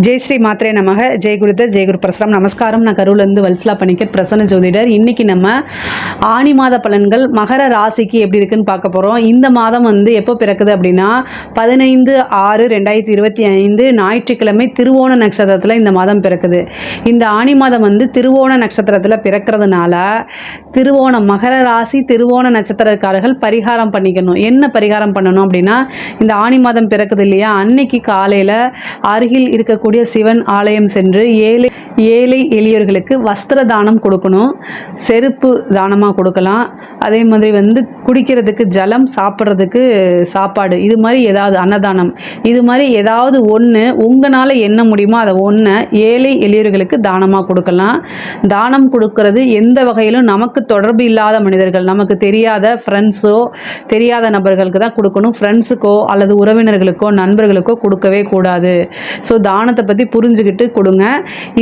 ஜெய் ஸ்ரீ மாத்ரே நமக. ஜெய் குருதர், ஜெய் குரு பிரசரம். நமஸ்காரம். நான் கரூர்லேருந்து வல்சலா பணிக்கர், பிரசன்ன ஜோதிடர். இன்னைக்கு நம்ம ஆனி மாத பலன்கள் மகர ராசிக்கு எப்படி இருக்குன்னு பார்க்க போகிறோம். இந்த மாதம் எப்போ பிறக்குது அப்படின்னா 15/6/2025 ஞாயிற்றுக்கிழமை திருவோண நட்சத்திரத்தில் இந்த மாதம் பிறக்குது. இந்த ஆனி மாதம் திருவோண நட்சத்திரத்தில் பிறக்கிறதுனால திருவோணம் மகர ராசி திருவோண நட்சத்திரக்காரர்கள் பரிகாரம் பண்ணிக்கணும். என்ன பரிகாரம் பண்ணணும் அப்படின்னா, இந்த ஆனி மாதம் பிறக்குது இல்லையா, அன்னைக்கு காலையில் அருகில் இருக்கக்கூடிய சிவன் ஆலயம் சென்று ஏழை எளியவர்களுக்கு வஸ்திர தானம் கொடுக்கணும். செருப்பு தானமாக கொடுக்கலாம். அதே மாதிரி குடிக்கிறதுக்கு ஜலம், சாப்பிட்றதுக்கு சாப்பாடு, இது மாதிரி ஏதாவது அன்னதானம், இது மாதிரி ஏதாவது ஒன்று உங்களால் என்ன முடியுமோ அதை ஒன்று ஏழை எளியவர்களுக்கு தானமாக கொடுக்கலாம். தானம் கொடுக்கறது எந்த வகையிலும் நமக்கு தொடர்பு இல்லாத மனிதர்கள், நமக்கு தெரியாத ஃப்ரெண்ட்ஸோ தெரியாத நபர்களுக்கு தான் கொடுக்கணும். ஃப்ரெண்ட்ஸுக்கோ அல்லது உறவினர்களுக்கோ நண்பர்களுக்கோ கொடுக்கவே கூடாது. ஸோ தானத்தை பற்றி புரிஞ்சுக்கிட்டு கொடுங்க.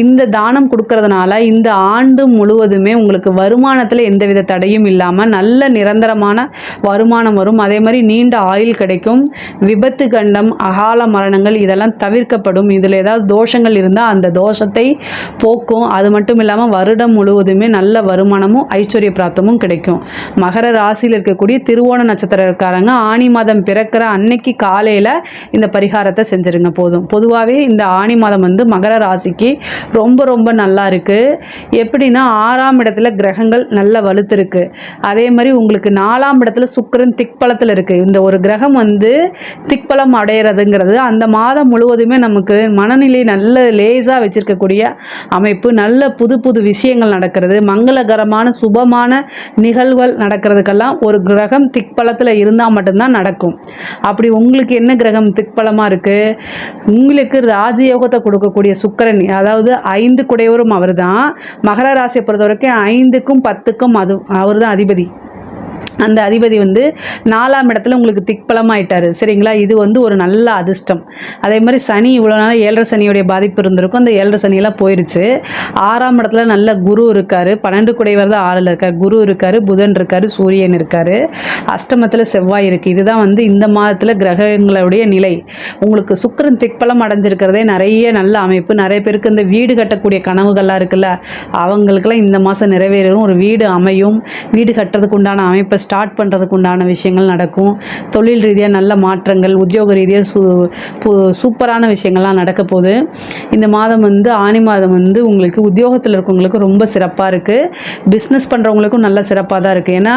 இந்த தானம் கொடுக்கறதுனால இந்த ஆண்டு முழுவதுமே உங்களுக்கு வருமானத்தில் எந்தவித தடையும் இல்லாமல் நல்ல நிரந்தரமான வருமானம் வரும். அதே மாதிரி நீண்ட ஆயுள் கிடைக்கும். விபத்து, கண்டம், அகால மரணங்கள் இதெல்லாம் தவிர்க்கப்படும். இதில் ஏதாவது தோஷங்கள் இருந்தால் அந்த தோஷத்தை போக்கும். அது மட்டும் இல்லாமல் வருடம் முழுவதுமே நல்ல வருமானமும் ஐஸ்வர்ய பிராப்தமும் கிடைக்கும். மகர ராசியில் இருக்கக்கூடிய திருவோண நட்சத்திரக்காரங்க ஆனி மாதம் பிறக்கிற அன்னைக்கு காலையில் இந்த பரிகாரத்தை செஞ்சுருங்க போதும். பொதுவாகவே இந்த ஆனி மாதம் மகர ராசிக்கு ரொம்ப ரொம்ப நல்லா இருக்குது. எப்படின்னா 6ஆம் இடத்துல கிரகங்கள் நல்ல வலுத்திருக்கு. அதே மாதிரி உங்களுக்கு 4ஆம் இடத்துல சுக்கிரன் திக்பலத்தில் இருக்குது. இந்த ஒரு கிரகம் திக்பலம் அடைகிறதுங்கிறது அந்த மாதம் முழுவதுமே நமக்கு மனநிலை நல்ல லேசாக வச்சுருக்கக்கூடிய அமைப்பு. நல்ல புது புது விஷயங்கள் நடக்கிறது. மங்களகரமான சுபமான நிகழ்வுகள் நடக்கிறதுக்கெல்லாம் ஒரு கிரகம் திக்பலத்தில் இருந்தால் மட்டும்தான் நடக்கும். அப்படி உங்களுக்கு என்ன கிரகம் திக்பலமாக இருக்குது? உங்களுக்கு ராஜயோகத்தை கொடுக்கக்கூடிய சுக்கிரன், அதாவது 5 குடையவரும் அவர் தான். மகர ராசியை பொறுத்த வரைக்கும் 5க்கும் 10க்கும் அவர் தான் அதிபதி. அந்த அதிபதி 4ஆம் இடத்துல உங்களுக்கு திக்பலமாயிட்டாரு. சரிங்களா? இது ஒரு நல்ல அதிர்ஷ்டம். அதே மாதிரி சனி இவ்வளோ நாள் 7.5 சனியுடைய பாதிப்பு இருந்திருக்கும். அந்த 7.5 சனியெல்லாம் போயிடுச்சு. 6ஆம் இடத்துல நல்ல குரு இருக்கார். 12 குடையவர் தான் 6ல் இருக்கார். குரு இருக்கார், புதன் இருக்கார், சூரியன் இருக்கார், அஷ்டமத்தில் செவ்வாய் இருக்குது. இதுதான் இந்த மாதத்தில் கிரகங்களுடைய நிலை. உங்களுக்கு சுக்கிரன் திக்பலம் அடைஞ்சிருக்கிறதே நிறைய நல்ல அமைப்பு. நிறைய பேருக்கு இந்த வீடு கட்டக்கூடிய கனவுகள்லாம் இருக்குல்ல, அவங்களுக்கெல்லாம் இந்த மாதம் நிறைவேறும். ஒரு வீடு அமையும். வீடு கட்டுறதுக்கு உண்டான அமைப்பை ஸ்டார்ட் பண்ணுறதுக்கு உண்டான விஷயங்கள் நடக்கும். தொழில் ரீதியாக நல்ல மாற்றங்கள், உத்தியோக ரீதியாக சூப்பரான விஷயங்கள்லாம் நடக்க போகுது. இந்த மாதம் ஆனி மாதம் உங்களுக்கு உத்தியோகத்தில் இருக்கவங்களுக்கு ரொம்ப சிறப்பாக இருக்குது. பிஸ்னஸ் பண்ணுறவங்களுக்கும் நல்ல சிறப்பாக தான் இருக்குது. ஏன்னா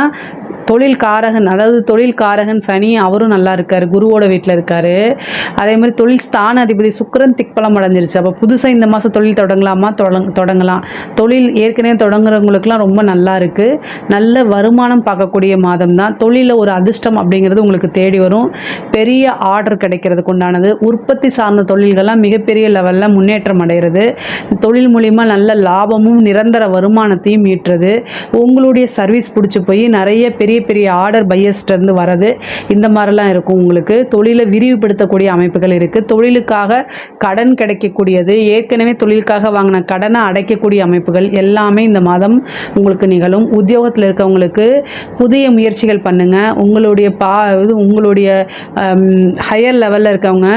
தொழில்காரகன், அதாவது தொழில்காரகன் சனி அவரும் நல்லா இருக்கார், குருவோட வீட்டில் இருக்கார். அதே மாதிரி தொழில் ஸ்தான அதிபதி சுக்கிரன் திக்பலம் அடைஞ்சிருச்சு. அப்போ புதுசாக இந்த மாதம் தொழில் தொடங்கலாமா? தொடங்கலாம். தொழில் ஏற்கனவே தொடங்குறவங்களுக்குலாம் ரொம்ப நல்லா இருக்குது. நல்ல வருமானம் பார்க்கக்கூடிய மாதம் தான். தொழிலில் ஒரு அதிர்ஷ்டம் அப்படிங்கிறது உங்களுக்கு தேடி வரும். பெரிய ஆர்டர் கிடைக்கிறதுக்கு உண்டானது. உற்பத்தி சார்ந்த தொழில்கள்லாம் மிகப்பெரிய லெவலில் முன்னேற்றம் அடைகிறது. தொழில் மூலிமா நல்ல லாபமும் நிரந்தர வருமானத்தையும் ஈட்டுறது. உங்களுடைய சர்வீஸ் பிடிச்சி போய் நிறைய பெரிய பெரிய ஆர்டர் பையர்ஸ்டேருந்து வரது. இந்த மாதிரிலாம் இருக்கும். உங்களுக்கு தொழிலை விரிவுபடுத்தக்கூடிய அமைப்புகள் இருக்குது. தொழிலுக்காக கடன் கிடைக்கக்கூடியது, ஏற்கனவே தொழிலுக்காக வாங்கின கடனை அடைக்கக்கூடிய அமைப்புகள் எல்லாமே இந்த மாதம் உங்களுக்கு நிகழும். உத்தியோகத்தில் இருக்கவங்களுக்கு புதிய முயற்சிகள் பண்ணுங்கள். உங்களுடைய ஹையர் லெவலில் இருக்கவங்க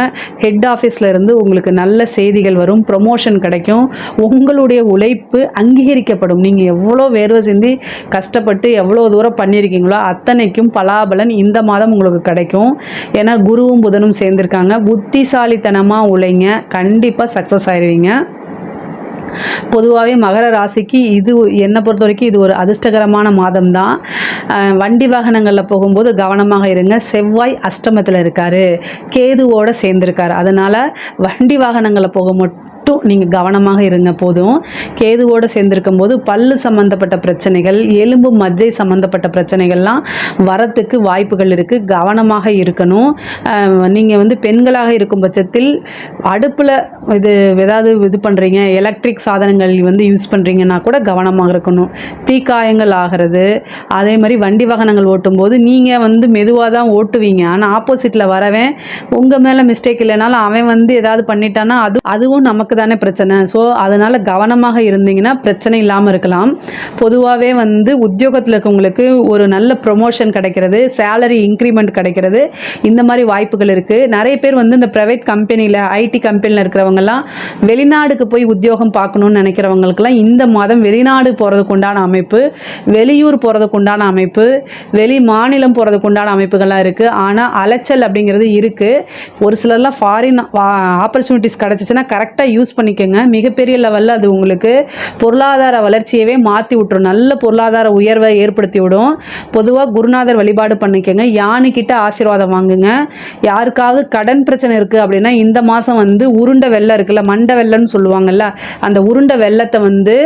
ஹெட் ஆஃபீஸில் இருந்து உங்களுக்கு நல்ல செய்திகள் வரும். ப்ரொமோஷன் கிடைக்கும். உங்களுடைய உழைப்பு அங்கீகரிக்கப்படும். நீங்கள் எவ்வளோ வேர்வை சிந்தி கஷ்டப்பட்டு எவ்வளோ தூரம் பண்ணியிருக்கீங்களோ அத்தனைக்கும் பலாபலன் இந்த மாதம் உங்களுக்கு கிடைக்கும். ஏன்னா குருவும் புதனும் சேர்ந்துருக்காங்க. புத்திசாலித்தனமாக உழைங்க, கண்டிப்பாக சக்ஸஸ் ஆயிடுவீங்க. பொதுவாகவே மகர ராசிக்கு இது என்னை பொறுத்த வரைக்கும் இது ஒரு அதிர்ஷ்டகரமான மாதம் தான். வண்டி வாகனங்களில் போகும்போது கவனமாக இருங்க. செவ்வாய் அஷ்டமத்தில் இருக்கார், கேதுவோடு சேர்ந்துருக்கார். அதனால் வண்டி வாகனங்களில் போக மட்டும் நீங்கள் கவனமாக இருங்க போதும். கேதுவோடு சேர்ந்திருக்கும் போது பல்லு சம்மந்தப்பட்ட பிரச்சனைகள், எலும்பு மஜ்ஜை சம்மந்தப்பட்ட பிரச்சனைகள்லாம் வரத்துக்கு வாய்ப்புகள் இருக்குது. கவனமாக இருக்கணும். நீங்கள் பெண்களாக இருக்கும் பட்சத்தில் அடுப்பில் ஏதாவது இது பண்ணுறீங்க, எலக்ட்ரிக் சாதனங்கள் யூஸ் பண்ணுறீங்கன்னா கூட கவனமாக இருக்கணும். தீக்காயங்கள் ஆகிறது. அதே மாதிரி வண்டி வாகனங்கள் ஓட்டும்போது நீங்கள் மெதுவாக தான் ஓட்டுவீங்க. ஆனால் ஆப்போசிட்டில் வரவன் உங்கள் மேலே மிஸ்டேக் இல்லைனாலும் அவன் ஏதாவது பண்ணிட்டான்னா அதுவும் நமக்கு தானே பிரச்சனை. ஸோ அதனால் கவனமாக இருந்தீங்கன்னா பிரச்சனை இல்லாமல் இருக்கலாம். பொதுவாகவே வந்து உத்தியோகத்தில் இருக்கவங்களுக்கு ஒரு நல்ல ப்ரொமோஷன் கிடைக்கிறது, சேலரி இன்க்ரிமெண்ட் கிடைக்கிறது, இந்த மாதிரி வாய்ப்புகள் இருக்குது. நிறைய பேர் வந்து இந்த ப்ரைவேட் கம்பெனியில் ஐடி கம்பெனியில் இருக்கிறவங்கலாம் வெளிநாடுக்கு போய் உத்தியோகம் பார்க்கணுன்னு நினைக்கிறவங்களுக்கெல்லாம் இந்த மாதம் வெளிநாடு போகிறதுக்கு உண்டான அமைப்பு, வெளியூர் போகிறதுக்கு உண்டான அமைப்பு, வெளி மாநிலம் போகிறதுக்கு உண்டான அமைப்புகள்லாம் இருக்குது. ஆனால் அலைச்சல் அப்படிங்கிறது இருக்குது. ஒரு சிலர்லாம் ஃபாரின் ஆப்பர்ச்சுனிட்டிஸ் கிடச்சிச்சின்னா கரெக்டாக யூஸ் பண்ணிக்கோங்க. மிகப்பெரிய லெவலில் அது உங்களுக்கு பொருளாதார வளர்ச்சியவே மாற்றி விட்டுரும், நல்ல பொருளாதார உயர்வை ஏற்படுத்தி விடும். பொதுவாக குருநாதர் வழிபாடு பண்ணிக்கோங்க, யானைக்கிட்ட ஆசீர்வாதம் வாங்குங்க. யாருக்காவது கடன் பிரச்சனை இருக்குது அப்படின்னா இந்த மாதம் வந்து உருண்டை வெள்ளம் இருக்குல்ல, மண்டை வெள்ளம்னு சொல்லுவாங்கல்ல, அந்த உருண்டை வெள்ளத்தை வந்து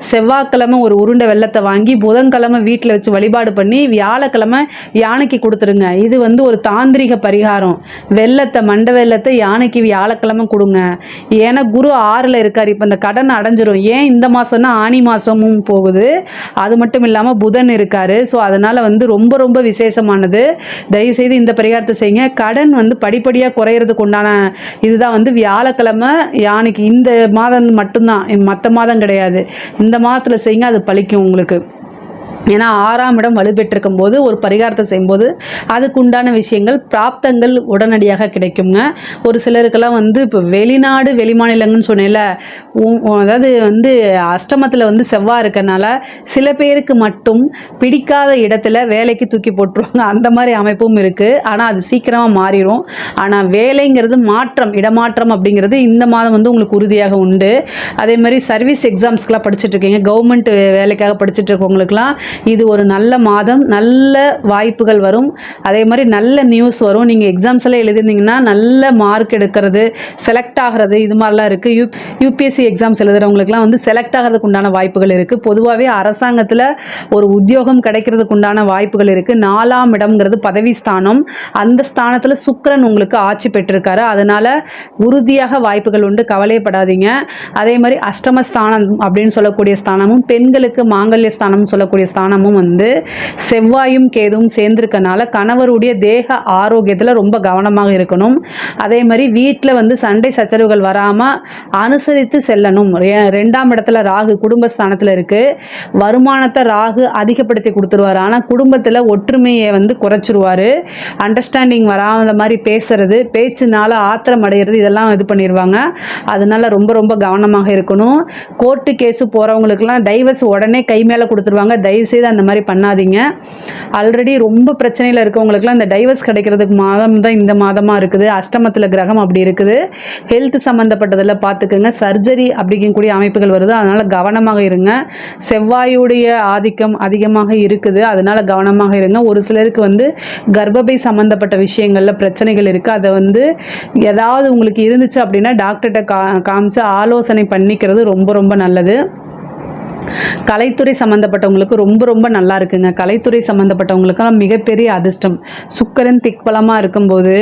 செவ்வாய்க்கிழமை ஒரு உருண்டை வெள்ளத்தை வாங்கி புதன்கிழமை வீட்டில் வச்சு வழிபாடு பண்ணி வியாழக்கிழமை யானைக்கு கொடுத்துருங்க. இது வந்து ஒரு தாந்திரிக பரிகாரம். வெள்ளத்தை மண்டை வெள்ளத்தை யானைக்கு வியாழக்கிழமை கொடுங்க. ஏன்னா குரு 6ல் இருக்கார். இப்போ இந்த கடன் அடைஞ்சிரும். ஏன் இந்த மாதம்னா ஆனி மாதமும் போகுது, அது மட்டும் இல்லாமல் புதன் இருக்கார். ஸோ அதனால் வந்து ரொம்ப ரொம்ப விசேஷமானது. தயவுசெய்து இந்த பரிகாரத்தை செய்யுங்க. கடன் வந்து படிப்படியாக குறையிறதுக்கு உண்டான இதுதான் வந்து வியாழக்கிழமை யானைக்கு. இந்த மாதம் மட்டும்தான், மற்ற மாதம் கிடையாது. இந்த மாதத்தில் செய்யுங்க, அது பலிக்கும் உங்களுக்கு. ஏன்னா 6ஆம் இடம் வலுப்பெற்றிருக்கும் போது ஒரு பரிகாரத்தை செய்யும்போது அதுக்கு உண்டான விஷயங்கள் பிராப்தங்கள் உடனடியாக கிடைக்குங்க. ஒரு சிலருக்கெல்லாம் வந்து இப்போ வெளிநாடு வெளிமாநிலங்கள்னு சொன்னேன்ல, அதாவது வந்து அஷ்டமத்தில் வந்து செவ்வாய் இருக்கனால சில பேருக்கு மட்டும் பிடிக்காத இடத்துல வேலைக்கு தூக்கி போட்டுருவாங்க. அந்த மாதிரி அமைப்பும் இருக்குது. ஆனால் அது சீக்கிரமாக மாறிடும். ஆனால் வேலைங்கிறது மாற்றம், இடமாற்றம் அப்படிங்கிறது இந்த மாதம் வந்து உங்களுக்கு உறுதியாக உண்டு. அதே மாதிரி சர்வீஸ் எக்ஸாம்ஸ்க்கெலாம் படிச்சுட்டு இருக்கீங்க, கவர்மெண்ட் வேலைக்காக படிச்சுட்டு இருக்கவங்களுக்குலாம் இது ஒரு நல்ல மாதம். நல்ல வாய்ப்புகள் வரும். அதே மாதிரி நல்ல நியூஸ் வரும். நீங்கள் எக்ஸாம்ஸ் எல்லாம் எழுதிருந்தீங்கன்னா நல்ல மார்க் எடுக்கிறது, செலக்ட் ஆகிறது, இது மாதிரிலாம் இருக்குது. யூபிஎஸ்சி எக்ஸாம்ஸ் எழுதுறவங்களுக்குலாம் வந்து செலக்ட் ஆகிறதுக்கு உண்டான வாய்ப்புகள் இருக்குது. பொதுவாகவே அரசாங்கத்தில் ஒரு உத்தியோகம் கிடைக்கிறதுக்கு உண்டான வாய்ப்புகள் இருக்குது. 4ஆம் இடம்ங்கிறது பதவி ஸ்தானம். அந்த ஸ்தானத்தில் சுக்கிரன் உங்களுக்கு ஆட்சி பெற்றிருக்காரு. அதனால் உறுதியாக வாய்ப்புகள் உண்டு, கவலைப்படாதீங்க. அதே மாதிரி அஷ்டமஸ்தானம் அப்படின்னு சொல்லக்கூடிய ஸ்தானமும் பெண்களுக்கு மாங்கல்ய ஸ்தானம் சொல்லக்கூடிய ஸ்தானமும் வந்து செவ்வாயும் கேதுவும் சேர்ந்திருக்கனால கணவருடைய தேக ஆரோக்கியத்தில் ரொம்ப கவனமாக இருக்கணும். அதே மாதிரி வீட்டில் வந்து சண்டை சச்சரவுகள் வராமல் அனுசரித்து செல்லணும். 2ஆம் இடத்துல ராகு குடும்பஸ்தானத்தில் இருக்குது. வருமானத்தை ராகு அதிகப்படுத்தி கொடுத்துருவார். ஆனால் குடும்பத்தில் ஒற்றுமையை வந்து குறைச்சிருவார். அண்டர்ஸ்டாண்டிங் வராத மாதிரி பேசுறது, பேச்சுனால ஆத்திரம் அடைகிறது, இதெல்லாம் இது பண்ணிடுவாங்க. அதனால ரொம்ப ரொம்ப கவனமாக இருக்கணும். கோர்ட்டு கேஸு போகிறவங்களுக்குலாம் டைவர்ஸ் உடனே கை மேலே கொடுத்துருவாங்க. தயவுசெய்து அந்த மாதிரி பண்ணாதீங்க. ஆல்ரெடி ரொம்ப பிரச்சனையில் இருக்கவங்களுக்குலாம் இந்த டைவர்ஸ் கிடைக்கிறதுக்கு மாதம் தான் இந்த மாதமாக இருக்குது. அஷ்டமத்தில் கிரகம் அப்படி இருக்குது. ஹெல்த் சம்மந்தப்பட்டதில் பார்த்துக்குங்க. சர்ஜரி அப்படிங்கக்கூடிய அமைப்புகள் வருது. அதனால் கவனமாக இருங்க. செவ்வாயுடைய ஆதிக்கம் அதிகமாக இருக்குது. அதனால் கவனமாக இருங்க. ஒரு சிலருக்கு வந்து கர்ப்பப்பை சம்மந்தப்பட்ட விஷயங்களில் பிரச்சனைகள் இருக்குது. அதை வந்து ஏதாவது உங்களுக்கு இருந்துச்சு அப்படின்னா டாக்டர்கிட்ட காமிச்சு ஆலோசனை பண்ணிக்கிறது ரொம்ப ரொம்ப நல்லது. கலைத்துறை சம்மந்தப்பட்டவங்களுக்கு ரொம்ப ரொம்ப நல்லா இருக்குங்க. கலைத்துறை சம்மந்தப்பட்டவங்களுக்கெல்லாம் மிகப்பெரிய அதிர்ஷ்டம். சுக்கிரன் திக்பலமாக இருக்கும்போது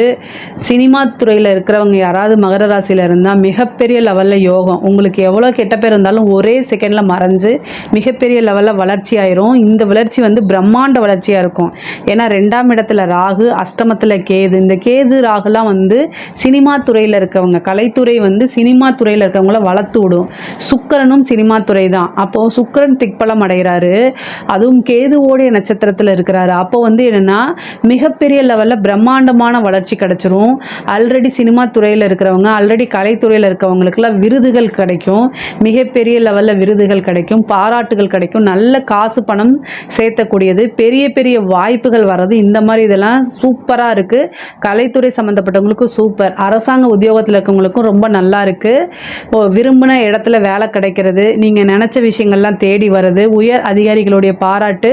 சினிமா துறையில் இருக்கிறவங்க யாராவது மகர ராசியில் இருந்தால் மிகப்பெரிய லெவலில் யோகம். உங்களுக்கு எவ்வளோ கெட்ட பேர் இருந்தாலும் ஒரே செகண்டில் மறைஞ்சு மிகப்பெரிய லெவலில் வளர்ச்சி ஆயிரும். இந்த வளர்ச்சி வந்து பிரம்மாண்ட வளர்ச்சியாக இருக்கும். ஏன்னா 2ஆம் இடத்துல ராகு, அஷ்டமத்தில் கேது. இந்த கேது ராகுலாம் வந்து சினிமா துறையில் இருக்கவங்க, கலைத்துறை வந்து சினிமா துறையில் இருக்கவங்கள வளர்த்து விடும். சுக்கிரனும் சினிமா துறை தான். அப்போது சுக்கிரன் திக்பலம் அடைகிறாரு, அதுவும் கேதுவோடைய நட்சத்திரத்தில் இருக்கிறாரு. அப்போ வந்து என்னென்னா மிகப்பெரிய லெவலில் பிரம்மாண்டமான வளர்ச்சி கிடச்சிரும். ஆல்ரெடி சினிமா துறையில் இருக்கிறவங்க, ஆல்ரெடி கலைத்துறையில் இருக்கிறவங்களுக்குலாம் விருதுகள் கிடைக்கும். மிகப்பெரிய லெவலில் விருதுகள் கிடைக்கும், பாராட்டுகள் கிடைக்கும், நல்ல காசு பணம் சேர்த்தக்கூடியது, பெரிய பெரிய வாய்ப்புகள் வர்றது. இந்த மாதிரி இதெல்லாம் சூப்பராக இருக்குது. கலைத்துறை சம்மந்தப்பட்டவங்களுக்கும் சூப்பர். அரசாங்க உத்தியோகத்தில் இருக்கவங்களுக்கும் ரொம்ப நல்லா இருக்குது. விரும்பின இடத்துல வேலை கிடைக்கிறது, நீங்கள் நினச்ச விஷயங்கள்லாம் தேடி வருது, உயர் அதிகாரிகளுடைய பாராட்டு,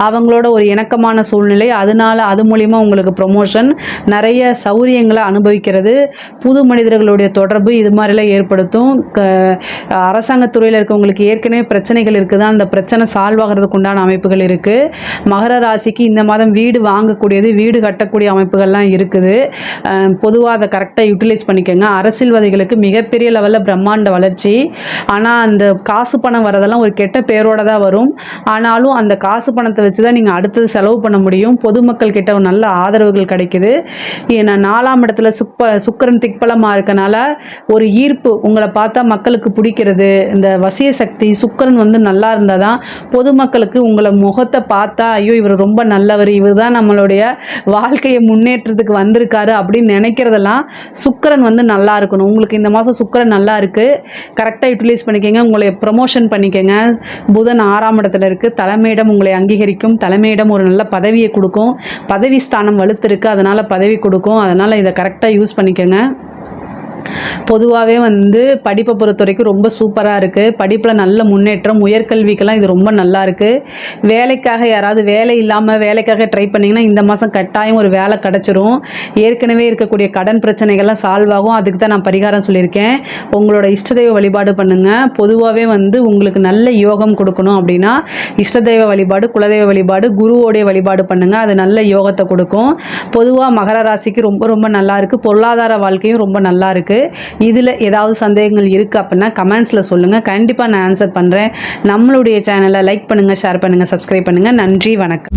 அவங்களோட ஒரு இணக்கமான சூழ்நிலை, அதனால அது மூலிமா உங்களுக்கு ப்ரொமோஷன், நிறைய சௌரியங்களை அனுபவிக்கிறது, புது மனிதர்களுடைய தொடர்பு, இது மாதிரிலாம் ஏற்படுத்தும். அரசாங்கத்துறையில் இருக்கவங்களுக்கு ஏற்கனவே பிரச்சனைகள் இருக்குதா, அந்த பிரச்சனை சால்வ் ஆகிறதுக்கு உண்டான அமைப்புகள் இருக்குது. மகர ராசிக்கு இந்த மாதம் வீடு வாங்கக்கூடியது, வீடு கட்டக்கூடிய அமைப்புகள்லாம் இருக்குது. பொதுவாக அதை கரெக்டாக யூட்டிலைஸ் பண்ணிக்கோங்க. அரசியல்வாதிகளுக்கு மிகப்பெரிய லெவலில் பிரம்மாண்ட வளர்ச்சி. ஆனால் அந்த காசு பணம் வரதெல்லாம் ஒரு கெட்ட பேரோட தான் வரும். ஆனாலும் அந்த காசு பணத்தை வச்சு தான் நீங்கள் அடுத்தது செலவு பண்ண முடியும். பொதுமக்கள் கிட்ட ஒரு நல்ல ஆதரவுகள் கிடைக்குது. ஏன்னா 4ஆம் இடத்துல சுக்கிரன் திக்பலமாக இருக்கனால ஒரு ஈர்ப்பு, உங்களை பார்த்தா மக்களுக்கு பிடிக்கிறது, இந்த வசிய சக்தி. சுக்கிரன் வந்து நல்லா இருந்தால் தான் பொதுமக்களுக்கு உங்களை முகத்தை பார்த்தா ஐயோ இவர் ரொம்ப நல்லவர், இவர் தான் நம்மளுடைய வாழ்க்கையை முன்னேற்றத்துக்கு வந்திருக்காரு அப்படின்னு நினைக்கிறதெல்லாம் சுக்கிரன் வந்து நல்லா இருக்கணும். உங்களுக்கு இந்த மாதம் சுக்கிரன் நல்லா இருக்குது, கரெக்டாக யூட்டிலைஸ் பண்ணிக்கோங்க. உங்களை ப்ரமோஷன் பண்ணிக்கோங்க. புதன் 6ஆம் இடத்துல இருக்குது. தலைமையிடம் உங்களை அங்கீகரிக்கும். தலைமையிடம் ஒரு நல்ல பதவியை கொடுக்கும். பதவி ஸ்தானம் வலுத்திருக்கு, அதனால் பதவி கொடுக்கும். அதனால் இதை கரெக்டாக யூஸ் பண்ணிக்கோங்க. பொதுவாகவே வந்து படிப்பை பொறுத்த வரைக்கும் ரொம்ப சூப்பராக இருக்குது. படிப்பில் நல்ல முன்னேற்றம். உயர்கல்விக்கெல்லாம் இது ரொம்ப நல்லா இருக்குது. வேலைக்காக யாராவது வேலை இல்லாமல் வேலைக்காக ட்ரை பண்ணிங்கன்னா இந்த மாதம் கட்டாயம் ஒரு வேலை கிடச்சிரும். ஏற்கனவே இருக்கக்கூடிய கடன் பிரச்சனைகள்லாம் சால்வ் ஆகும். அதுக்கு தான் நான் பரிகாரம் சொல்லியிருக்கேன். உங்களோட இஷ்டதெய்வ வழிபாடு பண்ணுங்கள். பொதுவாகவே வந்து உங்களுக்கு நல்ல யோகம் கொடுக்கணும் அப்படின்னா இஷ்டதெய்வ வழிபாடு, குலதெய்வ வழிபாடு, குருவோடைய வழிபாடு பண்ணுங்கள். அது நல்ல யோகத்தை கொடுக்கும். பொதுவாக மகர ராசிக்கு ரொம்ப ரொம்ப நல்லா இருக்குது. பொருளாதார வாழ்க்கையும் ரொம்ப நல்லா இருக்குது. இதில் ஏதாவது சந்தேகங்கள் இருக்குது அப்படின்னா கமெண்ட்ஸில் சொல்லுங்கள். கண்டிப்பாக நான் ஆன்சர் பண்ணுறேன். நம்மளுடைய சேனலை லைக் பண்ணுங்கள், ஷேர் பண்ணுங்கள், சப்ஸ்கிரைப் பண்ணுங்கள். நன்றி, வணக்கம்.